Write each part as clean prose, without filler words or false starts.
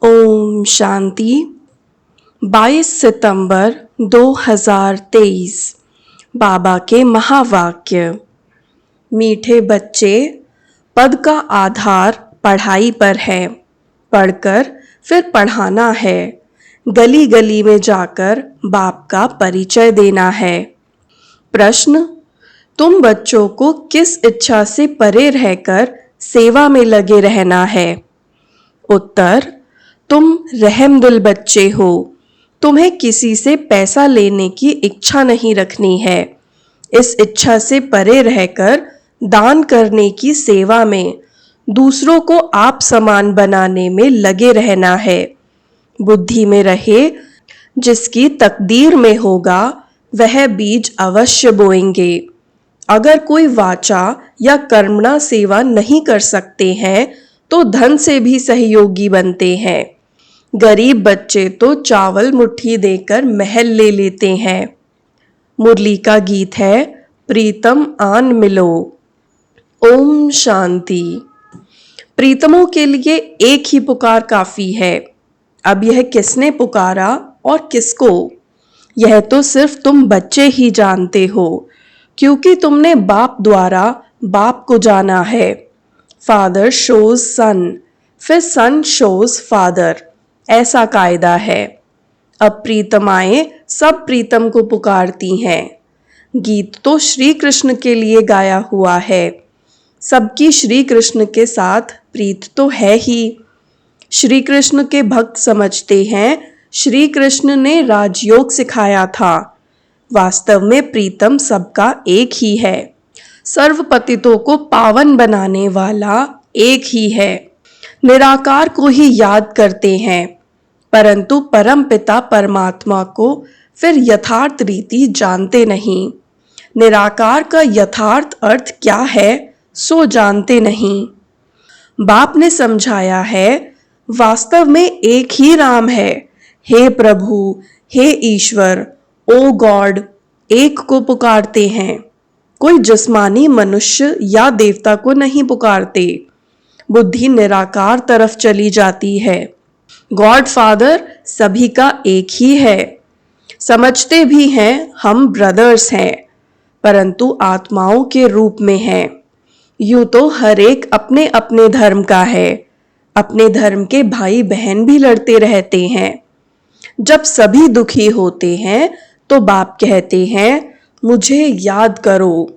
ओम शांति। 22 सितंबर 2023। बाबा के महावाक्य। मीठे बच्चे, पद का आधार पढ़ाई पर है। पढ़कर फिर पढ़ाना है। गली गली में जाकर बाप का परिचय देना है। प्रश्न: तुम बच्चों को किस इच्छा से परे रहकर सेवा में लगे रहना है? उत्तर: तुम रहमदिल बच्चे हो। तुम्हें किसी से पैसा लेने की इच्छा नहीं रखनी है। इस इच्छा से परे रहकर दान करने की सेवा में, दूसरों को आप समान बनाने में लगे रहना है। बुद्धि में रहे, जिसकी तकदीर में होगा वह बीज अवश्य बोएंगे। अगर कोई वाचा या कर्मणा सेवा नहीं कर सकते हैं तो धन से भी सहयोगी बनते हैं। गरीब बच्चे तो चावल मुट्ठी देकर महल ले लेते हैं। मुरली का गीत है, प्रीतम आन मिलो। ओम शांति। प्रीतमों के लिए एक ही पुकार काफी है। अब यह किसने पुकारा और किसको, यह तो सिर्फ तुम बच्चे ही जानते हो, क्योंकि तुमने बाप द्वारा बाप को जाना है। फादर शोज सन, फिर सन शोज फादर, ऐसा कायदा है। अब प्रीतमाएं सब प्रीतम को पुकारती हैं। गीत तो श्री कृष्ण के लिए गाया हुआ है। सबकी श्री कृष्ण के साथ प्रीत तो है ही। श्री कृष्ण के भक्त समझते हैं श्री कृष्ण ने राजयोग सिखाया था। वास्तव में प्रीतम सबका एक ही है। सर्व पतितों को पावन बनाने वाला एक ही है। निराकार को ही याद करते हैं, परंतु परम पिता परमात्मा को फिर यथार्थ रीति जानते नहीं। निराकार का यथार्थ अर्थ क्या है सो जानते नहीं। बाप ने समझाया है, वास्तव में एक ही राम है। हे प्रभु, हे ईश्वर, ओ गॉड, एक को पुकारते हैं। कोई जिस्मानी मनुष्य या देवता को नहीं पुकारते। बुद्धि निराकार तरफ चली जाती है। गॉड फादर सभी का एक ही है। समझते भी हैं हम ब्रदर्स हैं, परंतु आत्माओं के रूप में हैं। यूं तो हर एक अपने अपने धर्म का है। अपने धर्म के भाई बहन भी लड़ते रहते हैं। जब सभी दुखी होते हैं तो बाप कहते हैं, मुझे याद करो,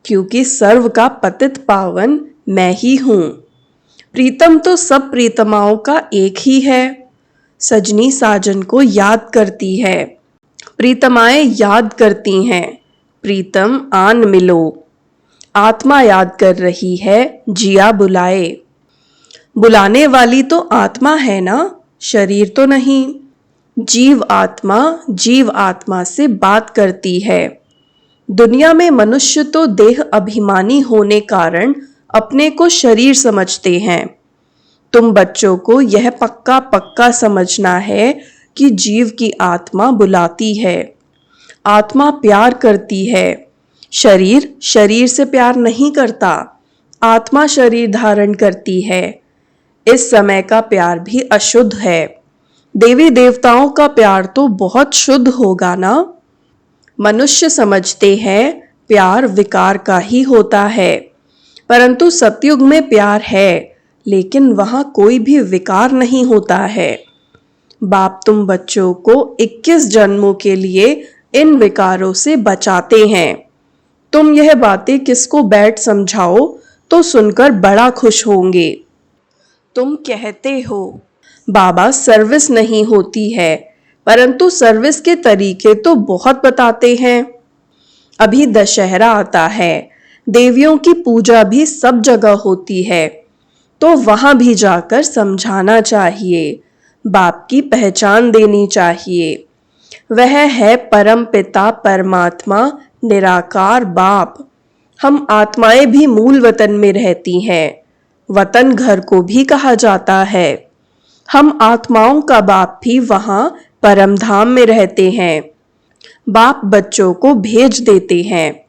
क्योंकि सर्व का पतित पावन मैं ही हूं। प्रीतम तो सब प्रीतमाओं का एक ही है। सजनी साजन को याद करती है। प्रीतमाएं याद करती हैं, प्रीतम आन मिलो। आत्मा याद कर रही है, जिया बुलाए। बुलाने वाली तो आत्मा है ना, शरीर तो नहीं। जीव आत्मा से बात करती है। दुनिया में मनुष्य तो देह अभिमानी होने कारण अपने को शरीर समझते हैं। तुम बच्चों को यह पक्का पक्का समझना है कि जीव की आत्मा बुलाती है। आत्मा प्यार करती है। शरीर शरीर से प्यार नहीं करता। आत्मा शरीर धारण करती है। इस समय का प्यार भी अशुद्ध है। देवी देवताओं का प्यार तो बहुत शुद्ध होगा ना। मनुष्य समझते हैं प्यार विकार का ही होता है, परंतु सतयुग में प्यार है, लेकिन वहां कोई भी विकार नहीं होता है। बाप तुम बच्चों को 21 जन्मों के लिए इन विकारों से बचाते हैं। तुम यह बातें किसको बैठ समझाओ तो सुनकर बड़ा खुश होंगे। तुम कहते हो बाबा सर्विस नहीं होती है, परंतु सर्विस के तरीके तो बहुत बताते हैं। अभी दशहरा आता है, देवियों की पूजा भी सब जगह होती है, तो वहां भी जाकर समझाना चाहिए। बाप की पहचान देनी चाहिए। वह है परम पिता परमात्मा निराकार बाप। हम आत्माएं भी मूल वतन में रहती हैं। वतन घर को भी कहा जाता है। हम आत्माओं का बाप भी वहां परम धाम में रहते हैं। बाप बच्चों को भेज देते हैं।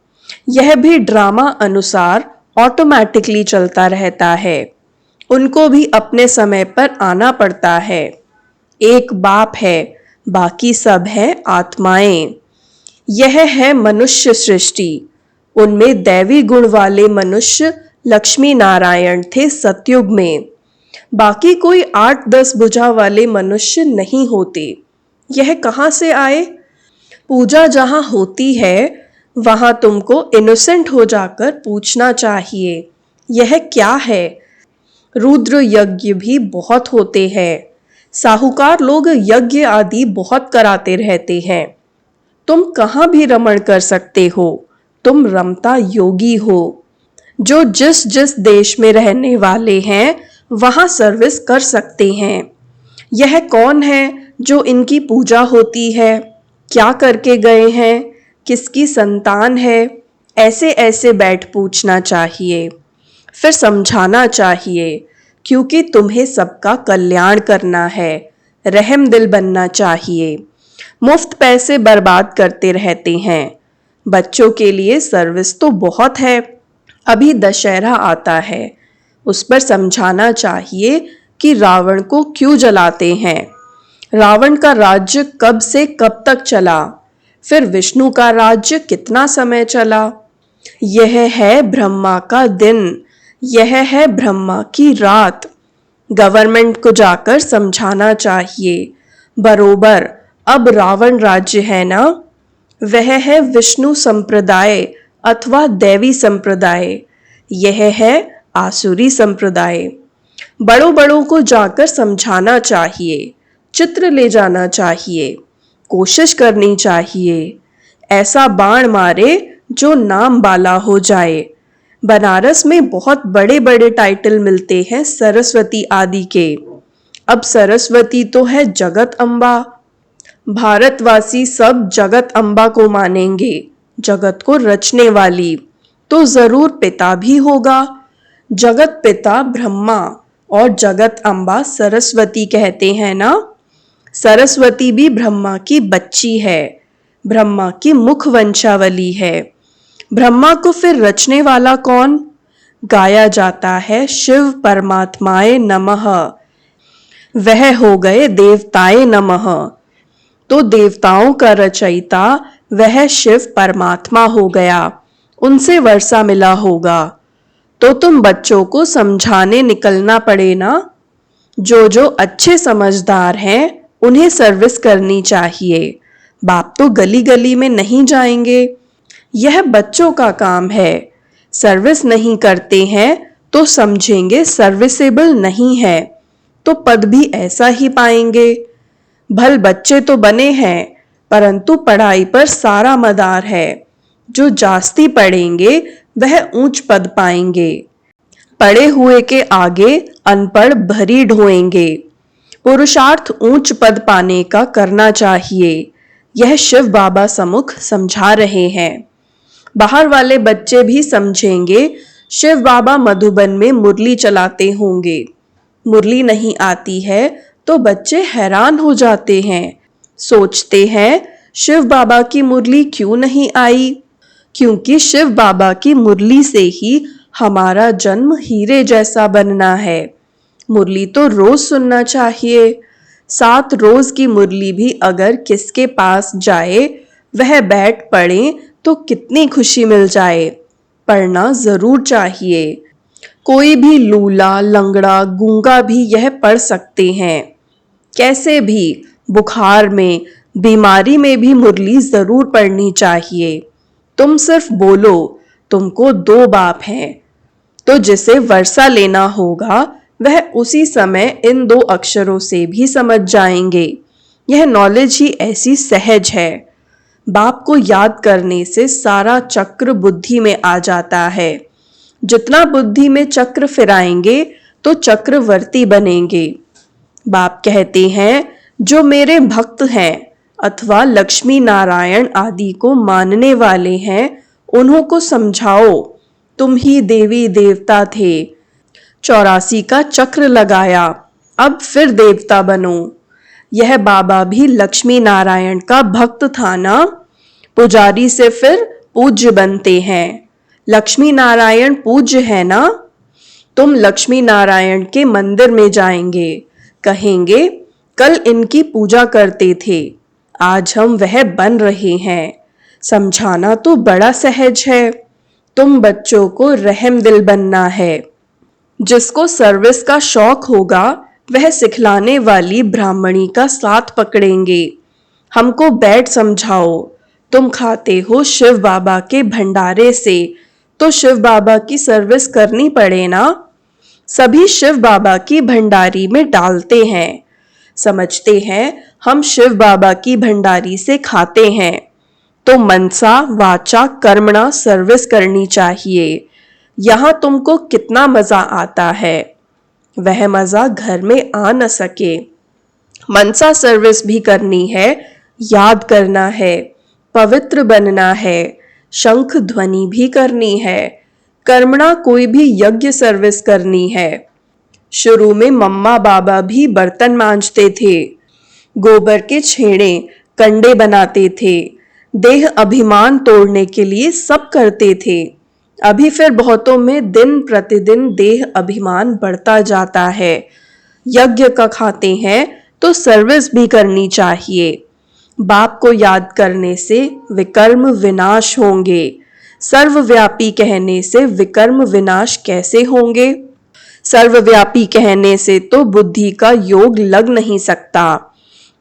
यह भी ड्रामा अनुसार ऑटोमेटिकली चलता रहता है। उनको भी अपने समय पर आना पड़ता है। एक बाप है, बाकी सब है आत्माएं। यह है मनुष्य सृष्टि। उनमें दैवी गुण वाले मनुष्य लक्ष्मी नारायण थे सतयुग में। बाकी कोई 8-10 भुजा वाले मनुष्य नहीं होते। यह कहाँ से आए? पूजा जहाँ होती है वहां तुमको इनोसेंट हो जाकर पूछना चाहिए, यह क्या है? रुद्र यज्ञ भी बहुत होते हैं। साहूकार लोग यज्ञ आदि बहुत कराते रहते हैं। तुम कहाँ भी रमण कर सकते हो। तुम रमता योगी हो। जो जिस जिस देश में रहने वाले हैं वहां सर्विस कर सकते हैं। यह कौन है जो इनकी पूजा होती है? क्या करके गए हैं? किसकी संतान है? ऐसे ऐसे बैठ पूछना चाहिए, फिर समझाना चाहिए, क्योंकि तुम्हें सबका कल्याण करना है। रहम दिल बनना चाहिए। मुफ्त पैसे बर्बाद करते रहते हैं। बच्चों के लिए सर्विस तो बहुत है। अभी दशहरा आता है, उस पर समझाना चाहिए कि रावण को क्यों जलाते हैं। रावण का राज्य कब से कब तक चला, फिर विष्णु का राज्य कितना समय चला। यह है ब्रह्मा का दिन, यह है ब्रह्मा की रात। गवर्नमेंट को जाकर समझाना चाहिए बरोबर। अब रावण राज्य है ना, वह है विष्णु संप्रदाय अथवा दैवी संप्रदाय। यह है आसुरी संप्रदाय। बड़ों बड़ों को जाकर समझाना चाहिए, चित्र ले जाना चाहिए, कोशिश करनी चाहिए। ऐसा बाण मारे जो नाम बाला हो जाए। बनारस में बहुत बड़े बड़े टाइटल मिलते हैं सरस्वती आदि के। अब सरस्वती तो है जगत अम्बा। भारतवासी सब जगत अम्बा को मानेंगे, जगत को रचने वाली, तो जरूर पिता भी होगा। जगत पिता ब्रह्मा और जगत अम्बा सरस्वती कहते हैं ना। सरस्वती भी ब्रह्मा की बच्ची है, ब्रह्मा की मुख वंशावली है। ब्रह्मा को फिर रचने वाला कौन? गाया जाता है शिव परमात्माए नमः। वह हो गए देवताए नमः। तो देवताओं का रचयिता वह शिव परमात्मा हो गया, उनसे वर्षा मिला होगा। तो तुम बच्चों को समझाने निकलना पड़े ना। जो जो अच्छे समझदार हैं उन्हें सर्विस करनी चाहिए। बाप तो गली गली में नहीं जाएंगे, यह बच्चों का काम है। सर्विस नहीं करते हैं तो समझेंगे सर्विसेबल नहीं है, तो पद भी ऐसा ही पाएंगे। भल बच्चे तो बने हैं, परंतु पढ़ाई पर सारा मदार है। जो जास्ती पढ़ेंगे वह ऊंच पद पाएंगे। पढ़े हुए के आगे अनपढ़ भरी ढोएंगे। पुरुषार्थ ऊंच पद पाने का करना चाहिए। यह शिव बाबा सम्मुख समझा रहे हैं। बाहर वाले बच्चे भी समझेंगे। शिव बाबा मधुबन में मुरली चलाते होंगे। मुरली नहीं आती है तो बच्चे हैरान हो जाते हैं, सोचते हैं शिव बाबा की मुरली क्यों नहीं आई? क्योंकि शिव बाबा की मुरली से ही हमारा जन्म हीरे जैसा बनना है। मुरली तो रोज सुनना चाहिए। 7 रोज की मुरली भी अगर किसके पास जाए, वह बैठ पढ़े तो कितनी खुशी मिल जाए। पढ़ना जरूर चाहिए। कोई भी लूला लंगड़ा गूंगा भी यह पढ़ सकते हैं। कैसे भी, बुखार में, बीमारी में भी मुरली जरूर पढ़नी चाहिए। तुम सिर्फ बोलो तुमको 2 बाप हैं, तो जिसे वर्षा लेना होगा वह उसी समय इन 2 अक्षरों से भी समझ जाएंगे। यह नॉलेज ही ऐसी सहज है। बाप को याद करने से सारा चक्र बुद्धि में आ जाता है। जितना बुद्धि में चक्र फिराएंगे तो चक्रवर्ती बनेंगे। बाप कहते हैं जो मेरे भक्त हैं अथवा लक्ष्मी नारायण आदि को मानने वाले हैं, उन्हों को समझाओ तुम ही देवी देवता थे। 84 का चक्र लगाया, अब फिर देवता बनो। यह बाबा भी लक्ष्मी नारायण का भक्त था ना। पुजारी से फिर पूज्य बनते हैं। लक्ष्मी नारायण पूज्य है ना। तुम लक्ष्मी नारायण के मंदिर में जाएंगे, कहेंगे कल इनकी पूजा करते थे, आज हम वह बन रहे हैं। समझाना तो बड़ा सहज है, तुम बच्चों को रहमदिल बनना है। जिसको सर्विस का शौक होगा वह सिखलाने वाली ब्राह्मणी का साथ पकड़ेंगे। हमको बैठ समझाओ, तुम खाते हो शिव बाबा के भंडारे से, तो शिव बाबा की सर्विस करनी पड़े ना। सभी शिव बाबा की भंडारी में डालते हैं, समझते हैं हम शिव बाबा की भंडारी से खाते हैं, तो मनसा वाचा कर्मणा सर्विस करनी चाहिए। यहाँ तुमको कितना मजा आता है, वह मजा घर में आ न सके। मनसा सर्विस भी करनी है, याद करना है, पवित्र बनना है, शंख ध्वनि भी करनी है, कर्मणा कोई भी यज्ञ सर्विस करनी है। शुरू में मम्मा बाबा भी बर्तन मांजते थे, गोबर के छेड़े कंडे बनाते थे, देह अभिमान तोड़ने के लिए सब करते थे। अभी फिर बहुतों में दिन प्रतिदिन देह अभिमान बढ़ता जाता है। यज्ञ का खाते हैं तो सर्विस भी करनी चाहिए। बाप को याद करने से विकर्म विनाश होंगे, सर्वव्यापी कहने से विकर्म विनाश कैसे होंगे? सर्वव्यापी कहने से तो बुद्धि का योग लग नहीं सकता।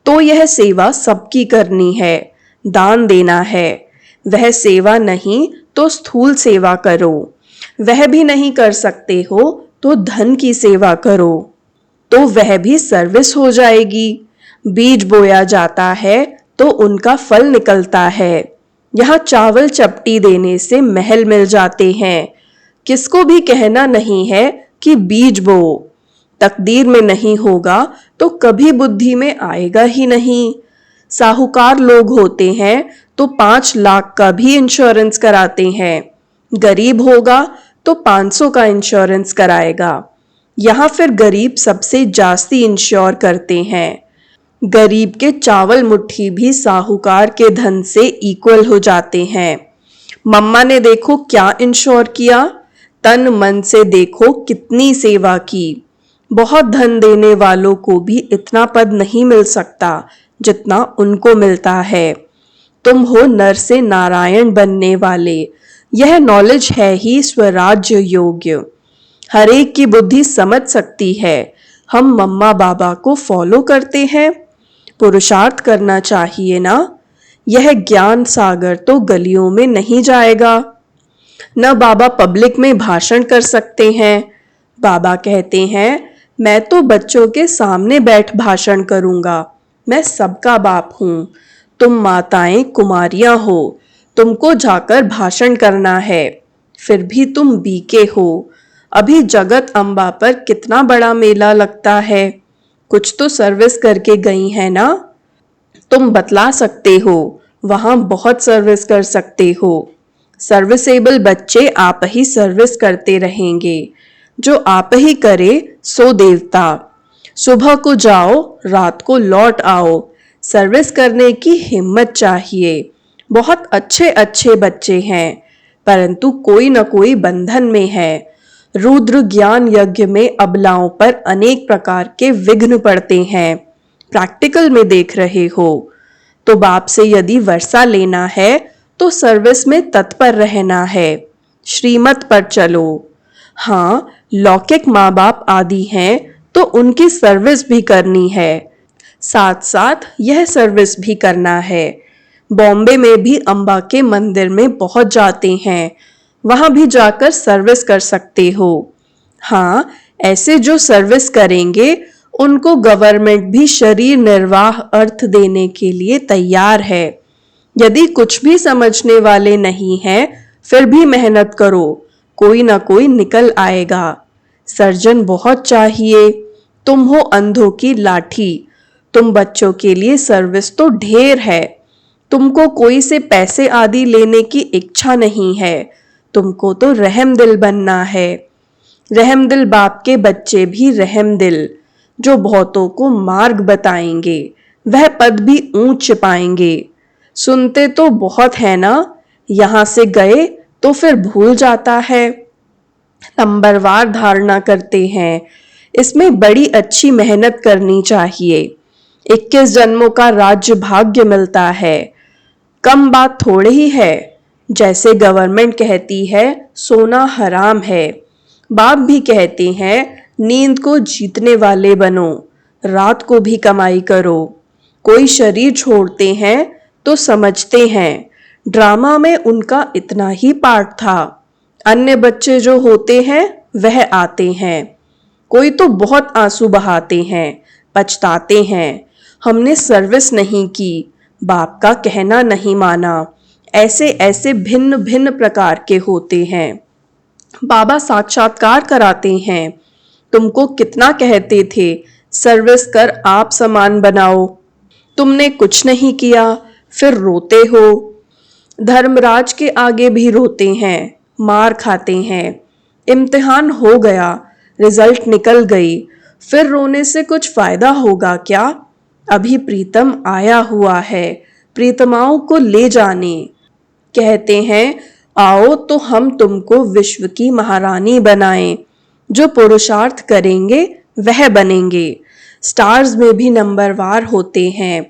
तो यह सेवा सबकी करनी है, दान देना है। वह सेवा नहीं तो स्थूल सेवा करो, वह भी नहीं कर सकते हो तो धन की सेवा करो, तो वह भी सर्विस हो जाएगी। बीज बोया जाता है तो उनका फल निकलता है। यहाँ चावल चपटी देने से महल मिल जाते हैं। किसको भी कहना नहीं है कि बीज बो, तकदीर में नहीं होगा तो कभी बुद्धि में आएगा ही नहीं। साहूकार लोग होते हैं तो 5 लाख का भी इंश्योरेंस कराते हैं, गरीब होगा तो 500 का इंश्योरेंस कराएगा। यहाँ फिर गरीब सबसे जास्ती इंश्योर करते हैं। गरीब के चावल मुट्ठी भी साहूकार के धन से इक्वल हो जाते हैं। मम्मा ने देखो क्या इंश्योर किया, तन मन से देखो कितनी सेवा की। बहुत धन देने वालों को भी इतना पद नहीं मिल सकता जितना उनको मिलता है। तुम हो नर से नारायण बनने वाले, यह नॉलेज है ही स्वराज्य योग्य। हर एक की बुद्धि समझ सकती है। हम मम्मा बाबा को फॉलो करते हैं, पुरुषार्थ करना चाहिए ना। यह ज्ञान सागर तो गलियों में नहीं जाएगा। न बाबा पब्लिक में भाषण कर सकते हैं। बाबा कहते हैं मैं तो बच्चों के सामने बैठ भाषण करूंगा, मैं सबका बाप हूँ। तुम माताएं कुमारियां हो, तुमको जाकर भाषण करना है, फिर भी तुम बीके हो। अभी जगत अम्बा पर कितना बड़ा मेला लगता है, कुछ तो सर्विस करके गई है ना। तुम बतला सकते हो, वहां बहुत सर्विस कर सकते हो। सर्विसेबल बच्चे आप ही सर्विस करते रहेंगे, जो आप ही करे सो देवता। सुबह को जाओ, रात को लौट आओ। सर्विस करने की हिम्मत चाहिए। बहुत अच्छे अच्छे बच्चे हैं, परंतु कोई न कोई बंधन में है। रुद्र ज्ञान यज्ञ में अबलाओं पर अनेक प्रकार के विघ्न पड़ते हैं, प्रैक्टिकल में देख रहे हो। तो बाप से यदि वर्षा लेना है तो सर्विस में तत्पर रहना है, श्रीमत पर चलो। हाँ, लौकिक माँ बाप आदि हैं तो उनकी सर्विस भी करनी है, साथ साथ यह सर्विस भी करना है। बॉम्बे में भी अम्बा के मंदिर में बहुत जाते हैं, वहां भी जाकर सर्विस कर सकते हो। हाँ, ऐसे जो सर्विस करेंगे उनको गवर्नमेंट भी शरीर निर्वाह अर्थ देने के लिए तैयार है। यदि कुछ भी समझने वाले नहीं हैं, फिर भी मेहनत करो, कोई ना कोई निकल आएगा। सर्जन बहुत चाहिए। तुम हो अंधों की लाठी, तुम बच्चों के लिए सर्विस तो ढेर है। तुमको कोई से पैसे आदि लेने की इच्छा नहीं है, तुमको तो रहमदिल बनना है। रहमदिल बाप के बच्चे भी रहमदिल, जो बहुतों को मार्ग बताएंगे, वह पद भी ऊंच पाएंगे। सुनते तो बहुत है ना, यहां से गए तो फिर भूल जाता है। नंबरवार धारणा करते हैं, इसमें बड़ी अच्छी मेहनत करनी चाहिए। 21 जन्मों का राज्य भाग्य मिलता है। कम बात थोड़ी ही है। जैसे गवर्नमेंट कहती है सोना हराम है, बाप भी कहते हैं नींद को जीतने वाले बनो, रात को भी कमाई करो। कोई शरीर छोड़ते हैं तो समझते हैं ड्रामा में उनका इतना ही पार्ट था। अन्य बच्चे जो होते हैं वह आते हैं। कोई तो बहुत आंसू बहाते हैं, पछताते हैं हमने सर्विस नहीं की, बाप का कहना नहीं माना। ऐसे ऐसे भिन्न भिन्न प्रकार के होते हैं। बाबा साक्षात्कार कराते हैं, तुमको कितना कहते थे सर्विस कर आप समान बनाओ, तुमने कुछ नहीं किया, फिर रोते हो। धर्मराज के आगे भी रोते हैं, मार खाते हैं। इम्तिहान हो गया, रिजल्ट निकल गई, फिर रोने से कुछ फायदा होगा क्या? अभी प्रीतम आया हुआ है, प्रीतमाओं को ले जाने। कहते हैं आओ तो हम तुमको विश्व की महारानी बनाएं, जो पुरुषार्थ करेंगे वह बनेंगे। स्टार्स में भी नंबरवार होते हैं,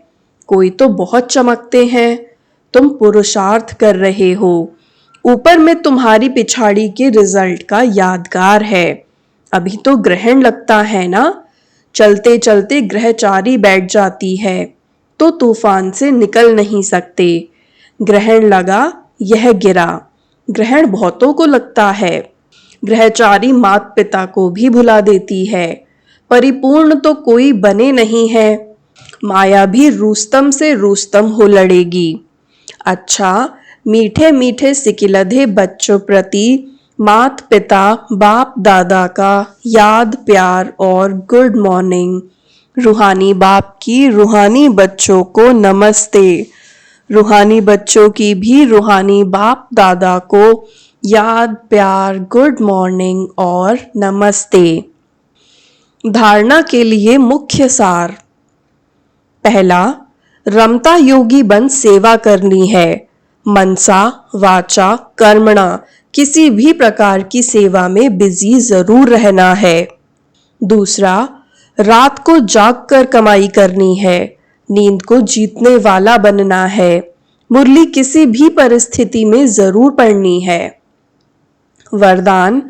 कोई तो बहुत चमकते हैं। तुम पुरुषार्थ कर रहे हो, ऊपर में तुम्हारी पिछाड़ी के रिजल्ट का यादगार है। अभी तो ग्रहण लगता है ना, चलते चलते ग्रहचारी बैठ जाती है तो तूफान से निकल नहीं सकते। ग्रहण लगा, यह गिरा। ग्रहण बहुतों को लगता है। ग्रहचारी माता पिता को भी भुला देती है। परिपूर्ण तो कोई बने नहीं है। माया भी रुस्तम से रुस्तम हो लड़ेगी। अच्छा, मीठे मीठे सिकिलधे बच्चों प्रति मात पिता बाप दादा का याद प्यार और गुड मॉर्निंग। रूहानी बाप की रूहानी बच्चों को नमस्ते। रूहानी बच्चों की भी रूहानी बाप दादा को याद प्यार गुड मॉर्निंग और नमस्ते। धारणा के लिए मुख्य सार। पहला, रमता योगी बन सेवा करनी है। मनसा वाचा कर्मणा किसी भी प्रकार की सेवा में बिजी जरूर रहना है। दूसरा, रात को जाग कर कमाई करनी है, नींद को जीतने वाला बनना है। मुरली किसी भी परिस्थिति में जरूर पढ़नी है। वरदान,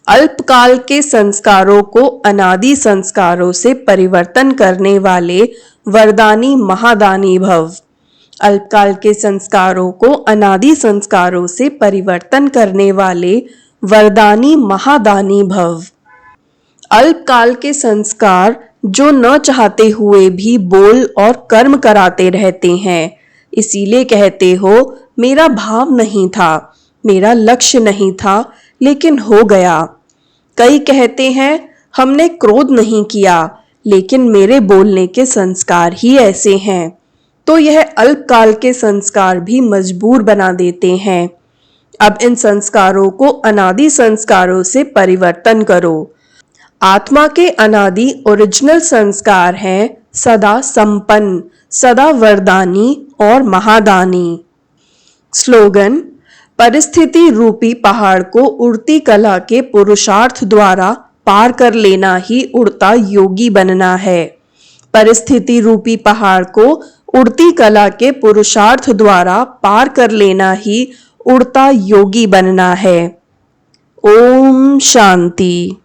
अल्पकाल के संस्कारों को अनादि संस्कारों से परिवर्तन करने वाले वरदानी महादानी भव। अल्पकाल के संस्कारों को अनादि संस्कारों से परिवर्तन करने वाले वरदानी महादानी भव। अल्पकाल के संस्कार जो न चाहते हुए भी बोल और कर्म कराते रहते हैं, इसीलिए कहते हो मेरा भाव नहीं था, मेरा लक्ष्य नहीं था, लेकिन हो गया। कई कहते हैं हमने क्रोध नहीं किया, लेकिन मेरे बोलने के संस्कार ही ऐसे हैं। तो यह अल्पकाल के संस्कार भी मजबूर बना देते हैं। अब इन संस्कारों को अनादि संस्कारों से परिवर्तन करो। आत्मा के अनादि ओरिजिनल संस्कार हैं सदा संपन्न, सदा वरदानी और महादानी। स्लोगन, परिस्थिति रूपी पहाड़ को उड़ती कला के पुरुषार्थ द्वारा पार कर लेना ही उड़ता योगी बनना है। परिस्थिति रूपी पहाड़ को उड़ती कला के पुरुषार्थ द्वारा पार कर लेना ही उड़ता योगी बनना है। ओम शांति।